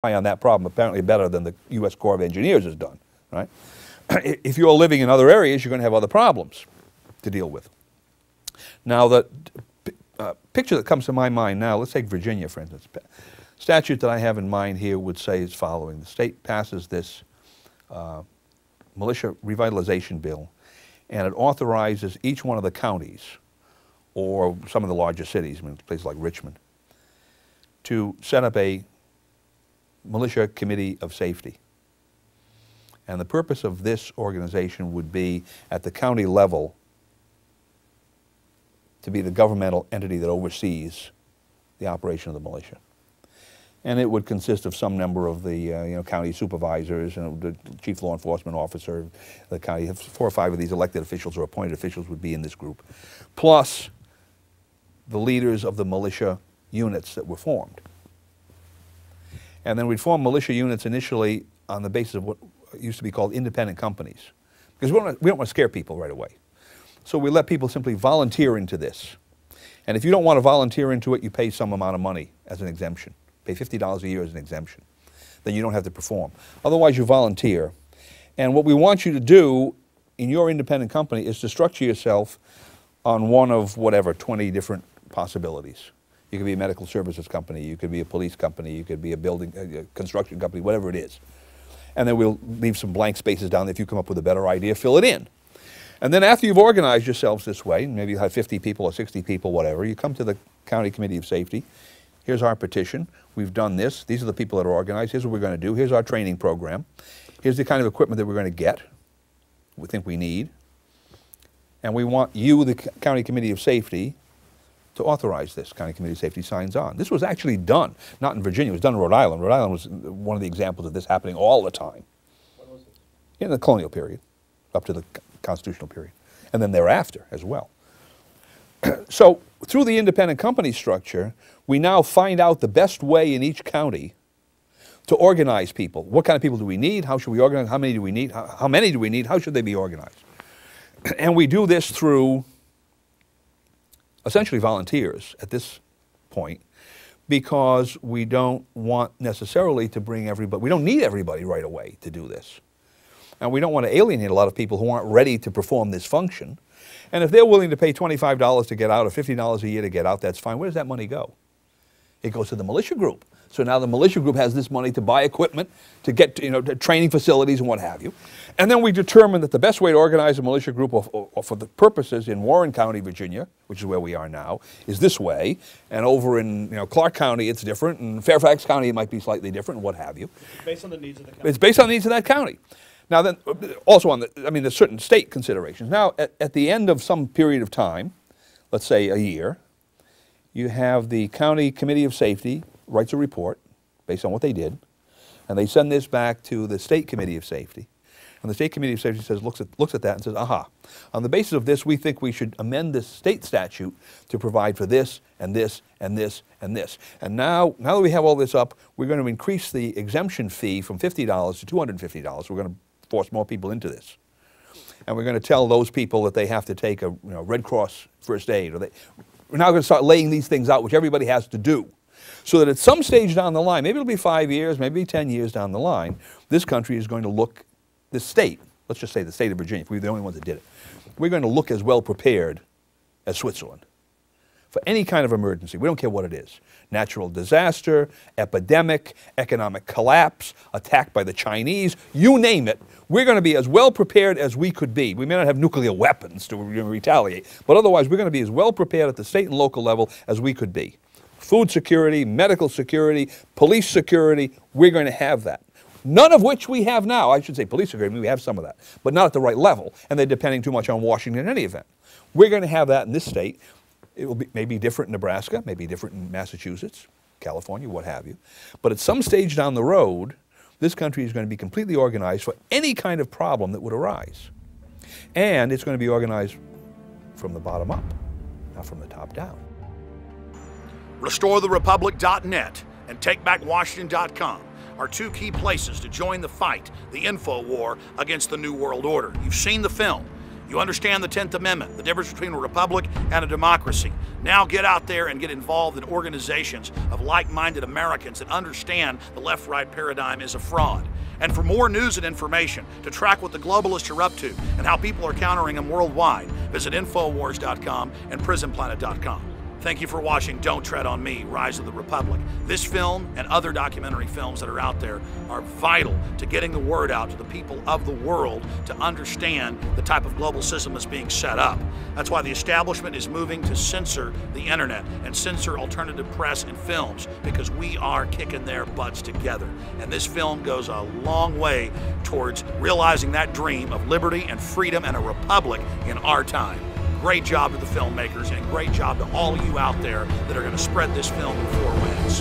on that problem apparently better than the U.S. Corps of Engineers has done, right? If you're living in other areas, you're going to have other problems to deal with. Now, the picture that comes to my mind now, let's take Virginia, for instance. Statute that I have in mind here would say as following. The state passes this militia revitalization bill, and it authorizes each one of the counties, or some of the larger cities, I mean, places like Richmond, to set up a militia committee of safety. And the purpose of this organization would be, at the county level, to be the governmental entity that oversees the operation of the militia. And it would consist of some number of the county supervisors and the chief law enforcement officer. The county, 4 or 5 of these elected officials or appointed officials would be in this group, plus the leaders of the militia units that were formed. And then we'd form militia units initially on the basis of what used to be called independent companies, because we don't want to scare people right away. So we let people simply volunteer into this. And if you don't want to volunteer into it, you pay some amount of money as an exemption. Pay $50 a year as an exemption. Then you don't have to perform. Otherwise, you volunteer. And what we want you to do in your independent company is to structure yourself on one of whatever, 20 different possibilities. You could be a medical services company, you could be a police company, you could be a building, construction company, whatever it is. And then we'll leave some blank spaces down there. If you come up with a better idea, fill it in. And then after you've organized yourselves this way, maybe you have 50 people or 60 people, whatever, you come to the County Committee of Safety. Here's our petition. We've done this. These are the people that are organized. Here's what we're going to do. Here's our training program. Here's the kind of equipment that we're going to get, we think we need. And we want you, the County Committee of Safety, to authorize this. County Committee of Safety signs on. This was actually done, not in Virginia, it was done in Rhode Island. Rhode Island was one of the examples of this happening all the time. When was it? In the colonial period, up to the constitutional period, and then thereafter as well. So through the independent company structure, we now find out the best way in each county to organize people. What kind of people do we need? How should we organize? How many do we need? How many do we need? How should they be organized? And we do this through essentially volunteers at this point, because we don't want necessarily to bring everybody, we don't need everybody right away to do this. And we don't want to alienate a lot of people who aren't ready to perform this function. And if they're willing to pay $25 to get out or $50 a year to get out, that's fine. Where does that money go? It goes to the militia group. So now the militia group has this money to buy equipment, to get to training facilities and what have you. And then we determine that the best way to organize a militia group or for the purposes in Warren County, Virginia, which is where we are now, is this way. And over in Clark County, it's different. And Fairfax County, it might be slightly different and what have you. It's based on the needs of the county. It's based on the needs of that county. Now then, also on there's certain state considerations. Now, at the end of some period of time, let's say a year, you have the County Committee of Safety writes a report based on what they did, and they send this back to the State Committee of Safety. And the State Committee of Safety looks at that and says, aha, on the basis of this, we think we should amend this state statute to provide for this and this and this and this. And now that we have all this up, we're going to increase the exemption fee from $50 to $250. We're going to force more people into this. And we're going to tell those people that they have to take a Red Cross first aid. We're now going to start laying these things out, which everybody has to do. So that at some stage down the line, maybe it'll be 5 years, maybe 10 years down the line, this country is going to look, this state, let's just say the state of Virginia, if we're the only ones that did it, we're going to look as well prepared as Switzerland for any kind of emergency. We don't care what it is. Natural disaster, epidemic, economic collapse, attack by the Chinese, you name it, we're going to be as well prepared as we could be. We may not have nuclear weapons to retaliate, but otherwise we're going to be as well prepared at the state and local level as we could be. Food security, medical security, police security, we're going to have that. None of which we have now. I should say police security, we have some of that, but not at the right level, and they're depending too much on Washington in any event. We're going to have that in this state. It will be maybe different in Nebraska, maybe different in Massachusetts, California, what have you. But at some stage down the road, this country is going to be completely organized for any kind of problem that would arise. And it's going to be organized from the bottom up, not from the top down. RestoreTheRepublic.net and TakeBackWashington.com are 2 key places to join the fight, the info war against the New World Order. You've seen the film. You understand the 10th Amendment, the difference between a republic and a democracy. Now get out there and get involved in organizations of like-minded Americans that understand the left-right paradigm is a fraud. And for more news and information, to track what the globalists are up to and how people are countering them worldwide, visit Infowars.com and PrisonPlanet.com. Thank you for watching Don't Tread on Me, Rise of the Republic. This film and other documentary films that are out there are vital to getting the word out to the people of the world to understand the type of global system that's being set up. That's why the establishment is moving to censor the internet and censor alternative press and films, because we are kicking their butts together. And this film goes a long way towards realizing that dream of liberty and freedom and a republic in our time. Great job to the filmmakers, and great job to all of you out there that are going to spread this film in 4 winds.